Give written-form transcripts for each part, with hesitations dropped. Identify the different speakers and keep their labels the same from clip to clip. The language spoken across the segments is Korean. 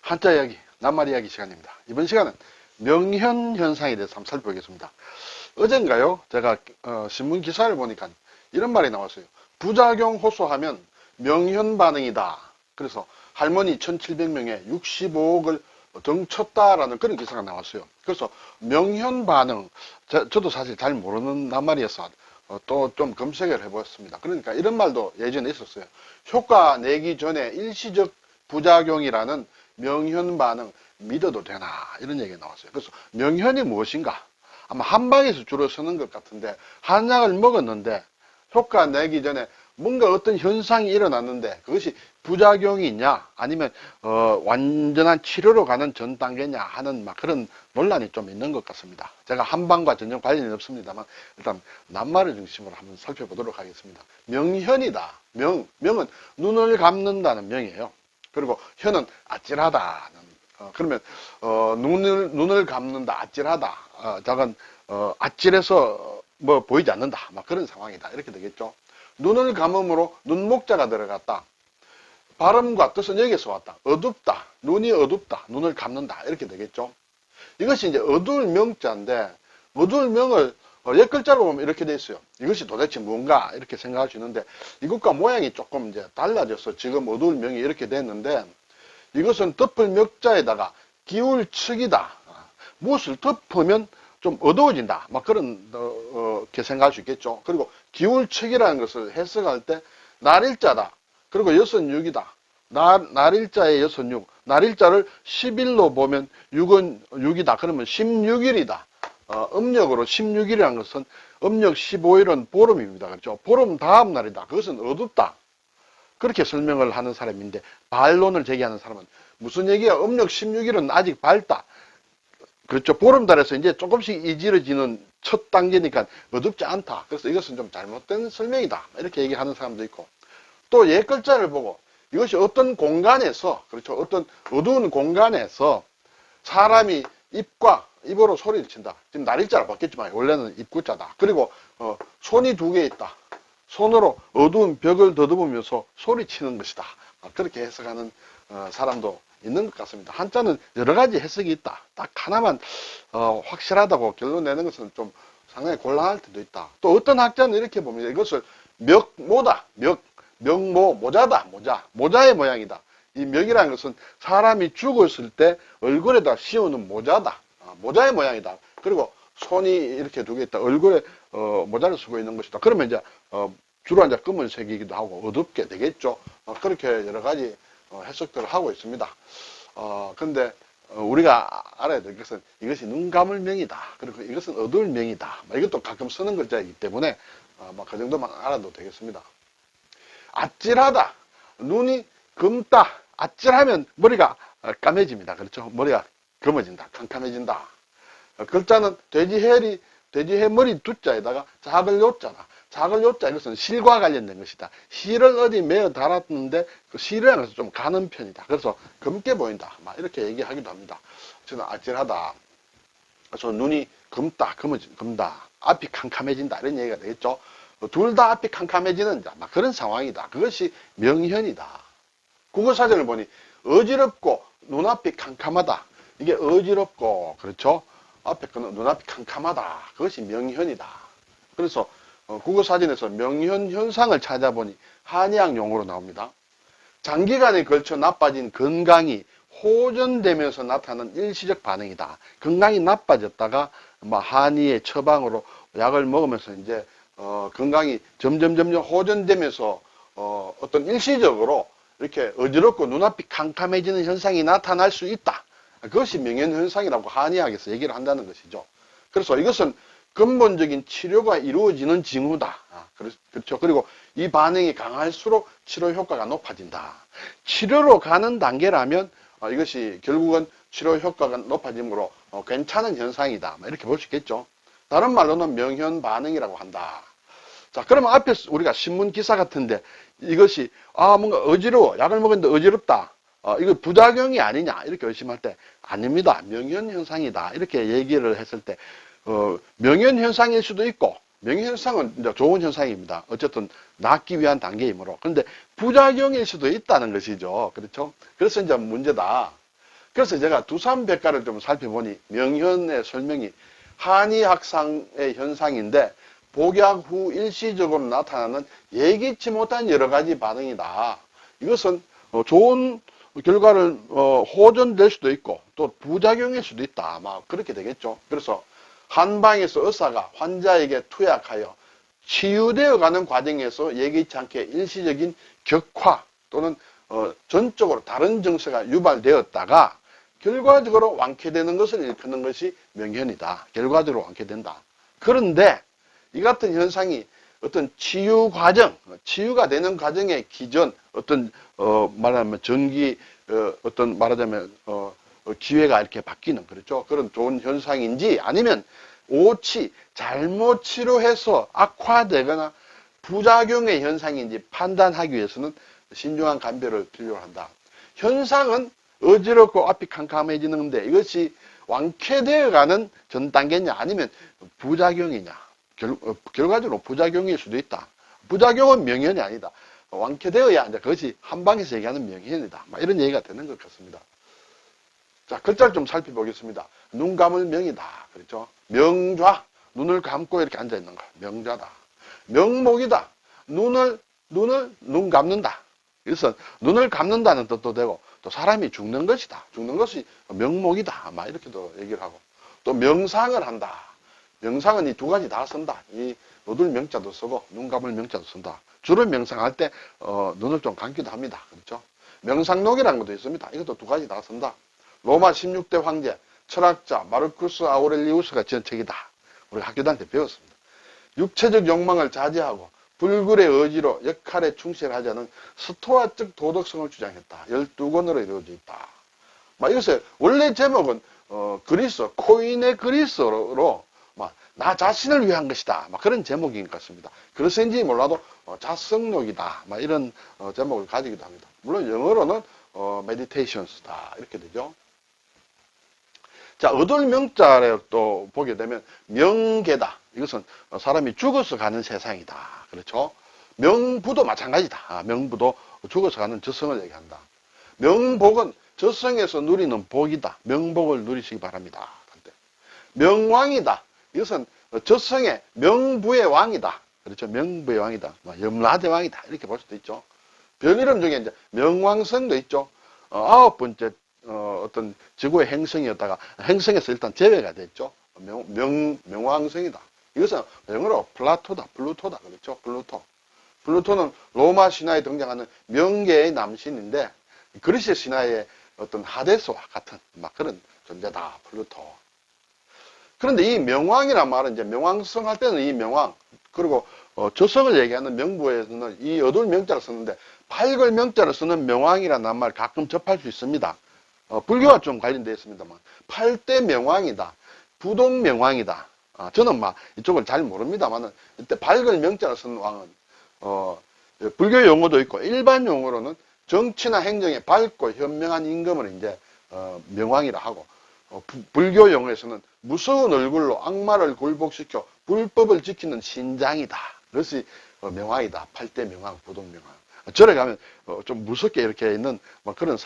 Speaker 1: 한자 이야기, 낱말 이야기 시간입니다. 이번 시간은 명현 현상에 대해서 한번 살펴보겠습니다. 어젠가요? 제가 신문 기사를 보니까 이런 말이 나왔어요. 부작용 호소하면 명현 반응이다. 그래서 할머니 1700명에 65억을 덩쳤다라는 그런 기사가 나왔어요. 그래서 명현 반응, 저도 사실 잘 모르는 낱말이어서 또 좀 검색을 해보았습니다. 그러니까 이런 말도 예전에 있었어요. 효과 내기 전에 일시적 부작용이라는 명현 반응 믿어도 되나 이런 얘기가 나왔어요. 그래서 명현이 무엇인가? 아마 한방에서 주로 쓰는 것 같은데 한약을 먹었는데 효과 내기 전에 뭔가 어떤 현상이 일어났는데 그것이 부작용이 있냐 아니면 완전한 치료로 가는 전 단계냐 하는 막 그런 논란이 좀 있는 것 같습니다. 제가 한방과 전혀 관련이 없습니다만 일단 낱말을 중심으로 한번 살펴보도록 하겠습니다. 명현이다. 명은 눈을 감는다는 명이에요. 그리고 현은 아찔하다는 그러면 눈을 감는다 아찔하다 작은 아찔해서 뭐 보이지 않는다 막 그런 상황이다 이렇게 되겠죠. 눈을 감음으로 눈목자가 들어갔다. 발음과 뜻은 여기서 왔다. 어둡다. 눈이 어둡다. 눈을 감는다. 이렇게 되겠죠. 이것이 이제 어두울 명자인데, 어두울 명을 옛 글자로 보면 이렇게 돼 있어요. 이것이 도대체 뭔가 이렇게 생각할 수 있는데, 이것과 모양이 조금 이제 달라져서 지금 어두울 명이 이렇게 됐는데, 이것은 덮을 명자에다가 기울 척이다. 무엇을 덮으면 좀 어두워진다. 막 그런, 이렇게 생각할 수 있겠죠. 그리고 기울척이라는 것을 해석할 때, 날일자다. 그리고 여섯육이다. 날일자에 여섯육. 날일자를 10일로 보면 6은 6이다. 그러면 16일이다. 음력으로 16일이라는 것은 음력 15일은 보름입니다. 그렇죠? 보름 다음 날이다. 그것은 어둡다. 그렇게 설명을 하는 사람인데, 반론을 제기하는 사람은 무슨 얘기야? 음력 16일은 아직 밝다. 그렇죠. 보름달에서 이제 조금씩 이지러지는 첫 단계니까 어둡지 않다. 그래서 이것은 좀 잘못된 설명이다. 이렇게 얘기하는 사람도 있고. 또 옛 글자를 보고 이것이 어떤 공간에서, 그렇죠. 어떤 어두운 공간에서 사람이 입으로 소리를 친다. 지금 날일자로 바뀌었지만 원래는 입구자다. 그리고 손이 두 개 있다. 손으로 어두운 벽을 더듬으면서 소리치는 것이다. 그렇게 해석하는 사람도 있는 것 같습니다. 한자는 여러 가지 해석이 있다. 딱 하나만 확실하다고 결론 내는 것은 좀 상당히 곤란할 때도 있다. 또 어떤 학자는 이렇게 봅니다. 이것을 멱모다. 명모, 모자다. 모자의 모양이다. 이 멱이라는 것은 사람이 죽었을 때 얼굴에다 씌우는 모자다. 모자의 모양이다. 그리고 손이 이렇게 두 개 있다. 얼굴에 모자를 쓰고 있는 것이다. 그러면 이제 주로 이제 검은색이기도 하고 어둡게 되겠죠. 그렇게 여러 가지 해석들을 하고 있습니다. 근데 우리가 알아야 될 것은 이것이 눈 감을 명이다. 그리고 이것은 어두울 명이다. 이것도 가끔 쓰는 글자이기 때문에 그 정도만 알아도 되겠습니다. 아찔하다. 눈이 검다. 아찔하면 머리가 까매집니다. 그렇죠? 머리가 검어진다. 캄캄해진다. 글자는 돼지해 머리 두자에다가 작을 요자다. 작을 요자 이것은 실과 관련된 것이다. 실을 어디 매어 달았는데 그 실이라는 것은 좀 가는 편이다. 그래서 검게 보인다. 막 이렇게 얘기하기도 합니다. 저는 아찔하다. 그래서 눈이 검다. 검다. 앞이 캄캄해진다. 이런 얘기가 되겠죠. 둘 다 앞이 캄캄해지는 막 그런 상황이다. 그것이 명현이다. 국어사전을 보니 어지럽고 눈앞이 캄캄하다. 이게 어지럽고 그렇죠. 앞에 거는 눈앞이 캄캄하다. 그것이 명현이다. 그래서 국어사전에서 명현 현상을 찾아보니 한의학 용어로 나옵니다. 장기간에 걸쳐 나빠진 건강이 호전되면서 나타나는 일시적 반응이다. 건강이 나빠졌다가 한의의 처방으로 약을 먹으면서 이제 건강이 점점 호전되면서 어떤 일시적으로 이렇게 어지럽고 눈앞이 캄캄해지는 현상이 나타날 수 있다. 그것이 명현현상이라고 한의학에서 얘기를 한다는 것이죠. 그래서 이것은 근본적인 치료가 이루어지는 징후다. 그렇죠. 그리고 이 반응이 강할수록 치료 효과가 높아진다. 치료로 가는 단계라면 이것이 결국은 치료 효과가 높아짐으로 괜찮은 현상이다. 이렇게 볼 수 있겠죠. 다른 말로는 명현 반응이라고 한다. 자, 그러면 앞에 우리가 신문 기사 같은데 이것이 뭔가 어지러워. 약을 먹었는데 어지럽다. 이거 부작용이 아니냐 이렇게 의심할 때 아닙니다. 명현 현상이다. 이렇게 얘기를 했을 때 명현 현상일 수도 있고 명현 현상은 이제 좋은 현상입니다. 어쨌든 낫기 위한 단계이므로. 그런데 부작용일 수도 있다는 것이죠. 그렇죠? 그래서 이제 문제다. 그래서 제가 두산백과를 좀 살펴보니 명현의 설명이 한의학상의 현상인데 복약 후 일시적으로 나타나는 예기치 못한 여러 가지 반응이다. 이것은 좋은 결과를 호전될 수도 있고 또 부작용일 수도 있다. 아마 그렇게 되겠죠. 그래서 한방에서 의사가 환자에게 투약하여 치유되어 가는 과정에서 예기치 않게 일시적인 격화 또는 전적으로 다른 증세가 유발되었다가 결과적으로 완쾌되는 것을 일컫는 것이 명현이다. 결과적으로 완쾌된다. 그런데 이 같은 현상이 어떤 치유 과정, 치유가 되는 과정의 기전, 어떤 말하자면 전기, 어떤 말하자면 기회가 이렇게 바뀌는, 그렇죠? 그런 좋은 현상인지 아니면 오치 잘못 치료해서 악화되거나 부작용의 현상인지 판단하기 위해서는 신중한 감별을 필요로 한다. 현상은 어지럽고 앞이 캄캄해지는데 이것이 완쾌되어가는 전 단계냐 아니면 부작용이냐. 결과적으로 부작용일 수도 있다. 부작용은 명현이 아니다. 완쾌되어야 이제 그것이 한방에서 얘기하는 명현이다. 이런 얘기가 되는 것 같습니다. 자, 글자를 좀 살펴보겠습니다. 눈 감을 명이다. 그렇죠? 명좌. 눈을 감고 이렇게 앉아 있는 거. 명좌다. 명목이다. 눈 감는다. 그래서 눈을 감는다는 뜻도 되고 또 사람이 죽는 것이다. 죽는 것이 명목이다. 이렇게도 얘기를 하고 또 명상을 한다. 명상은 이 두 가지 다 쓴다. 이 어둘 명자도 쓰고 눈 감을 명자도 쓴다. 주로 명상할 때 눈을 좀 감기도 합니다. 그렇죠? 명상록이라는 것도 있습니다. 이것도 두 가지 다 쓴다. 로마 16대 황제 철학자 마르쿠스 아우렐리우스가 지은 책이다. 우리 학교 다닐 때 배웠습니다. 육체적 욕망을 자제하고 불굴의 의지로 역할에 충실하자는 스토아적 도덕성을 주장했다. 12권으로 이루어져 있다. 이것의 원래 제목은 그리스, 코인의 그리스어로 나 자신을 위한 것이다. 그런 제목인 것 같습니다. 그래서인지 몰라도 자성록이다. 이런 제목을 가지기도 합니다. 물론 영어로는 meditations다. 이렇게 되죠. 자, 어돌명자를 또 보게 되면 명계다. 이것은 사람이 죽어서 가는 세상이다. 그렇죠? 명부도 마찬가지다. 명부도 죽어서 가는 저승을 얘기한다. 명복은 저승에서 누리는 복이다. 명복을 누리시기 바랍니다. 명왕이다. 이것은 저승의 명부의 왕이다. 그렇죠? 명부의 왕이다. 염라대 왕이다. 이렇게 볼 수도 있죠. 별 이름 중에 이제 명왕성도 있죠. 9번째 어떤 지구의 행성이었다가 행성에서 일단 제외가 됐죠. 명왕성이다. 이것은 영어로 플루토다. 그렇죠? 플루토는 로마 신화에 등장하는 명계의 남신인데 그리스 신화의 어떤 하데스와 같은 그런 존재다. 플루토. 그런데 이 명왕이란 말은 이제 명왕성 할 때는 이 명왕, 그리고 저성을 얘기하는 명부에서는 이 어둘 명자를 쓰는데 팔걸 명자를 쓰는 명왕이라는 말 가끔 접할 수 있습니다. 불교와 좀 관련되어 있습니다만 팔대 명왕이다. 부동 명왕이다. 저는 이쪽을 잘 모릅니다만 이때 팔걸 명자를 쓰는 왕은 불교 용어도 있고 일반 용어로는 정치나 행정에 밝고 현명한 임금을 이제 명왕이라 하고 불교 용어에서는 무서운 얼굴로 악마를 굴복시켜 불법을 지키는 신장이다. 그것이 명왕이다. 팔대 명왕, 부동 명왕. 절에 가면 좀 무섭게 이렇게 있는 그런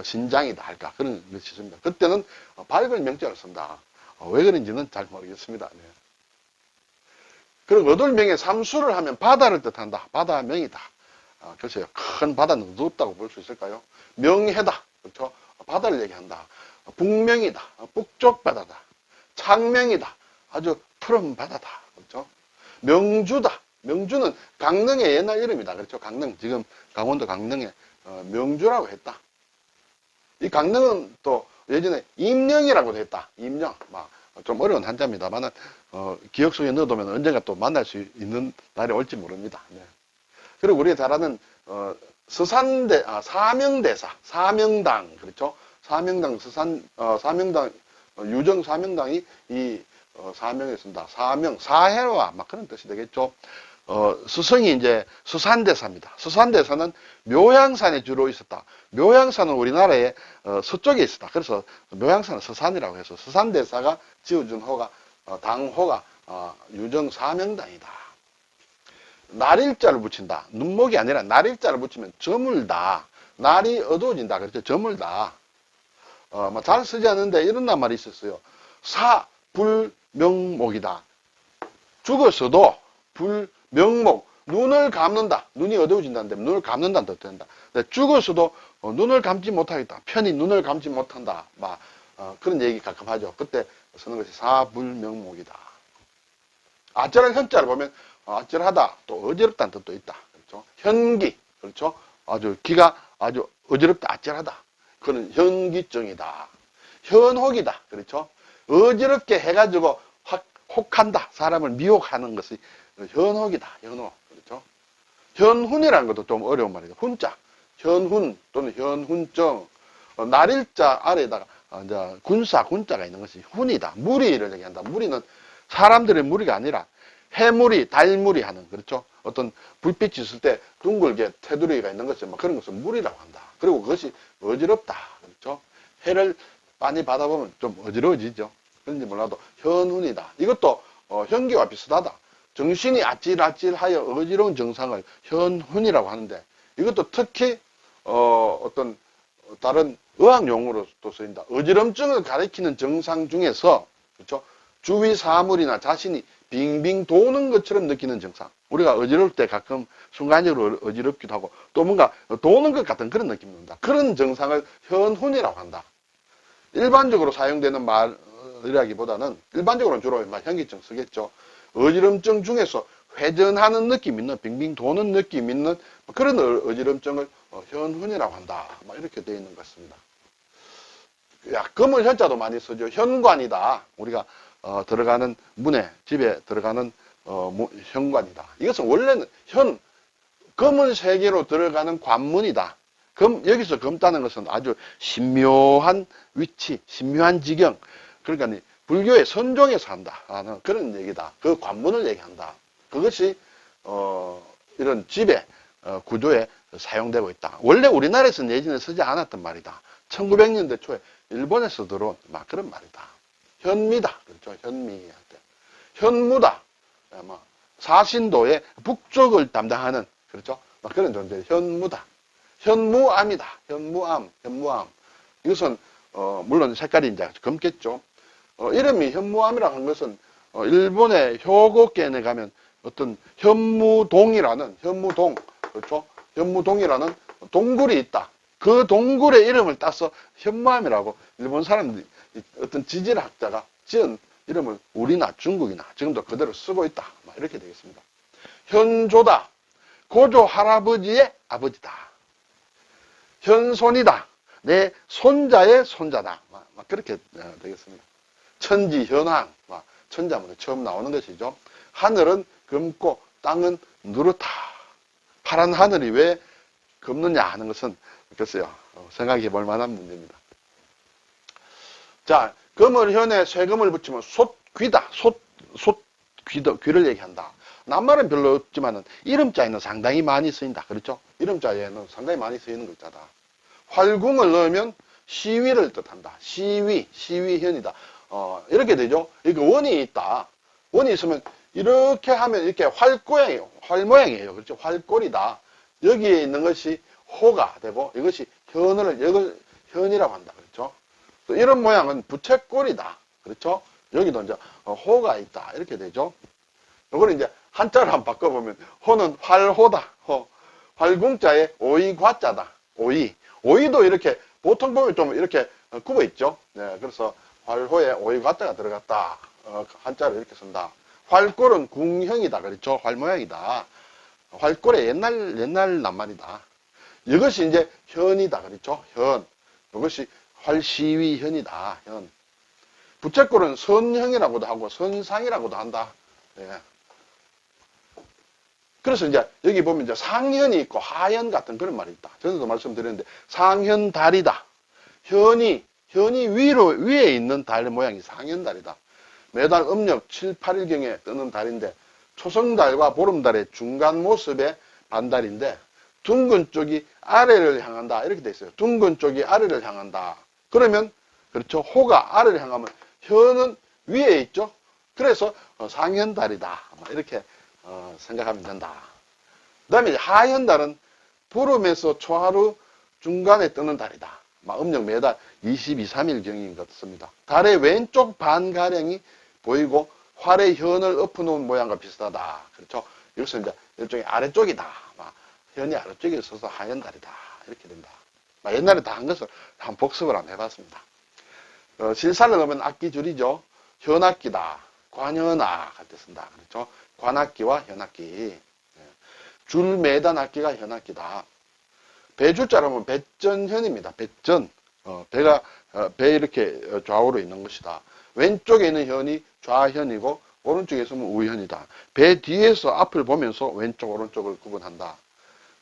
Speaker 1: 신장이다 할까 그런 것이 있습니다. 그때는 밝은 명자를 쓴다. 왜 그런지는 잘 모르겠습니다. 네. 그리고 어돌명의 삼수를 하면 바다를 뜻한다. 바다명이다. 글쎄요. 큰 바다는 어둡다고 볼 수 있을까요? 명해다. 그렇죠? 바다를 얘기한다. 북명이다. 북쪽 바다다. 창명이다. 아주 푸른 바다다. 그렇죠? 명주다. 명주는 강릉의 옛날 이름이다. 그렇죠? 강릉. 지금 강원도 강릉에 명주라고 했다. 이 강릉은 또 예전에 임령이라고도 했다. 임령. 좀 어려운 한자입니다만은 기억 속에 넣어두면 언젠가 또 만날 수 있는 날이 올지 모릅니다. 네. 그리고 우리가 잘 아는 사명대사, 사명당. 그렇죠? 사명당, 사명당, 유정 사명당이 이 사명에 쓴다. 사명, 사해와 그런 뜻이 되겠죠. 스승이 이제 수산대사입니다. 수산대사는 묘향산에 주로 있었다. 묘향산은 우리나라의 서쪽에 있었다. 그래서 묘향산은 서산이라고 해서 수산대사가 지어준 호가, 당호가 유정 사명당이다. 날일자를 붙인다. 눈목이 아니라 날일자를 붙이면 저물다. 날이 어두워진다. 그렇죠? 저물다. 잘 쓰지 않는데 이런 낱말이 있었어요. 사불명목이다. 죽었어도 불명목, 눈을 감는다. 눈이 어두워진다는데 눈을 감는다는 뜻도 된다. 죽었어도 눈을 감지 못하겠다. 편히 눈을 감지 못한다. 그런 얘기 가끔 하죠. 그때 쓰는 것이 사불명목이다. 아찔한 현자를 보면 아찔하다, 또 어지럽다는 뜻도 있다. 그렇죠? 현기, 그렇죠? 아주 기가 아주 어지럽다, 아찔하다. 그건 현기증이다. 현혹이다. 그렇죠? 어지럽게 해가지고 혹한다. 사람을 미혹하는 것이 현혹이다. 현혹. 그렇죠? 현훈이라는 것도 좀 어려운 말이죠. 훈자. 현훈 또는 현훈증. 날일자 아래에다가 이제 군자가 있는 것이 훈이다. 무리를 얘기한다. 무리는 사람들의 무리가 아니라 해무리, 달무리 하는, 그렇죠? 어떤 불빛이 있을 때 둥글게 테두리가 있는 것이 그런 것을 무리라고 한다. 그리고 그것이 어지럽다. 그렇죠? 해를 많이 받아보면 좀 어지러워지죠. 그런지 몰라도 현훈이다. 이것도 현기와 비슷하다. 정신이 아찔아찔하여 어지러운 증상을 현훈이라고 하는데, 이것도 특히 어떤 다른 의학용어로도 쓰인다. 어지럼증을 가리키는 증상 중에서, 그렇죠? 주위 사물이나 자신이 빙빙 도는 것처럼 느끼는 증상. 우리가 어지러울 때 가끔 순간적으로 어지럽기도 하고 또 뭔가 도는 것 같은 그런 느낌이 든다. 그런 증상을 현훈이라고 한다. 일반적으로 사용되는 말이라기보다는 일반적으로는 주로 현기증 쓰겠죠. 어지럼증 중에서 회전하는 느낌 있는, 빙빙 도는 느낌 있는 그런 어지럼증을 현훈이라고 한다. 이렇게 되어 있는 것 같습니다. 금을 현자도 많이 쓰죠. 현관이다. 우리가 들어가는 문에, 집에 들어가는 현관이다. 이것은 원래는 검은 세계로 들어가는 관문이다. 여기서 검다는 것은 아주 신묘한 위치, 신묘한 지경. 그러니까 불교의 선종에서 한다 하는 그런 얘기다. 그 관문을 얘기한다. 그것이 이런 집의 구조에 사용되고 있다. 원래 우리나라에서는 예전에 쓰지 않았던 말이다. 1900년대 초에 일본에서 들어온 그런 말이다. 현미다. 그렇죠. 현미할 때. 현무다. 사신도의 북쪽을 담당하는, 그렇죠. 그런 존재. 현무다. 현무암이다. 현무암. 이것은, 물론 색깔이 이제 검겠죠. 이름이 현무암이라고 하는 것은, 일본의 효고현에 가면 어떤 현무동이라는, 그렇죠. 현무동이라는 동굴이 있다. 그 동굴의 이름을 따서 현무암이라고 일본 사람들이 어떤 지질학자가 지은 이름을 우리나 중국이나 지금도 그대로 쓰고 있다. 이렇게 되겠습니다. 현조다. 고조 할아버지의 아버지다. 현손이다. 내 손자의 손자다. 그렇게 되겠습니다. 천지현황. 천자문에 처음 나오는 것이죠. 하늘은 검고 땅은 누렇다. 파란 하늘이 왜 검느냐 하는 것은 글쎄요. 생각해 볼 만한 문제입니다. 자, 금을 현에 쇠금을 붙이면 솥귀다. 귀를 얘기한다. 낱말은 별로 없지만은 이름자에는 상당히 많이 쓰인다. 그렇죠? 이름자에는 상당히 많이 쓰이는 글자다. 활궁을 넣으면 시위를 뜻한다. 시위현이다. 이렇게 되죠? 이거 원이 있다. 원이 있으면 이렇게 하면 이렇게 활 모양이에요. 그렇죠? 활골이다. 여기에 있는 것이 호가 되고 이것이 이걸 현이라고 한다. 그렇죠? 또 이런 모양은 부채꼴이다. 그렇죠? 여기도 이제 호가 있다. 이렇게 되죠? 이걸 이제 한자로 한번 바꿔보면 호는 활호다. 활궁자에 오이과자다. 오이도 이렇게 보통 보면 좀 이렇게 굽어 있죠. 네, 그래서 활호에 오이과자가 들어갔다. 한자로 이렇게 쓴다. 활골은 궁형이다. 그렇죠? 활 모양이다. 활골의 옛날 낱말이다. 이것이 이제 현이다. 그렇죠? 현. 이것이 활시위현이다. 현. 부채꼴은 선형이라고도 하고 선상이라고도 한다. 예. 그래서 이제 여기 보면 이제 상현이 있고 하현 같은 그런 말이 있다. 전에도 말씀드렸는데 상현달이다. 현이 위에 있는 달 모양이 상현달이다. 매달 음력 7, 8일경에 뜨는 달인데 초성달과 보름달의 중간 모습의 반달인데 둥근 쪽이 아래를 향한다. 이렇게 돼 있어요. 둥근 쪽이 아래를 향한다. 그러면 그렇죠. 호가 아래를 향하면 현은 위에 있죠. 그래서 상현달이다. 이렇게 생각하면 된다. 그 다음에 하현달은 보름에서 초하루 중간에 뜨는 달이다. 음력 매달 22, 3일경인 것 같습니다. 달의 왼쪽 반가량이 보이고 활의 현을 엎어놓은 모양과 비슷하다. 그렇죠? 이것은 이제 일종의 아래쪽이다. 현이 아래쪽에 있어서 하얀 달이다. 이렇게 된다. 옛날에 다 한 것을 한번 복습을 한번 해봤습니다. 실살을 넣으면 악기 줄이죠. 현악기다. 관현악 할 때 쓴다. 그렇죠? 관악기와 현악기. 줄 매단 악기가 현악기다. 배줄자로 하면 배전현입니다. 배전. 배 이렇게 좌우로 있는 것이다. 왼쪽에 있는 현이 좌현이고 오른쪽에 있으면 우현이다. 배 뒤에서 앞을 보면서 왼쪽 오른쪽을 구분한다.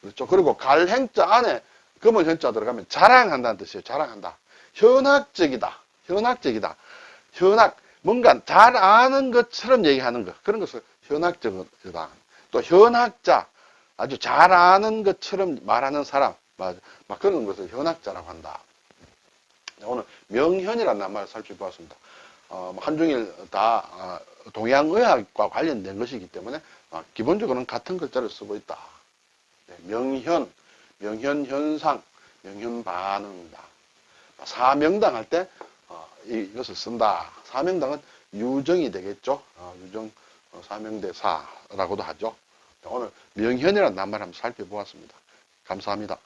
Speaker 1: 그렇죠? 그리고 갈행자 안에 금은 현자 들어가면 자랑한다는 뜻이에요. 자랑한다. 현학적이다. 현학적이다. 현학 뭔가 잘 아는 것처럼 얘기하는 것. 그런 것을 현학적이다. 또 현학자 아주 잘 아는 것처럼 말하는 사람. 막 그런 것을 현학자라고 한다. 오늘 명현이라는 낱말을 살펴보았습니다. 한중일 다 동양의학과 관련된 것이기 때문에 기본적으로는 같은 글자를 쓰고 있다. 명현, 명현현상, 명현반응이다. 사명당 할 때 이것을 쓴다. 사명당은 유정이 되겠죠. 유정 사명대사라고도 하죠. 오늘 명현이라는 낱말 한번 살펴보았습니다. 감사합니다.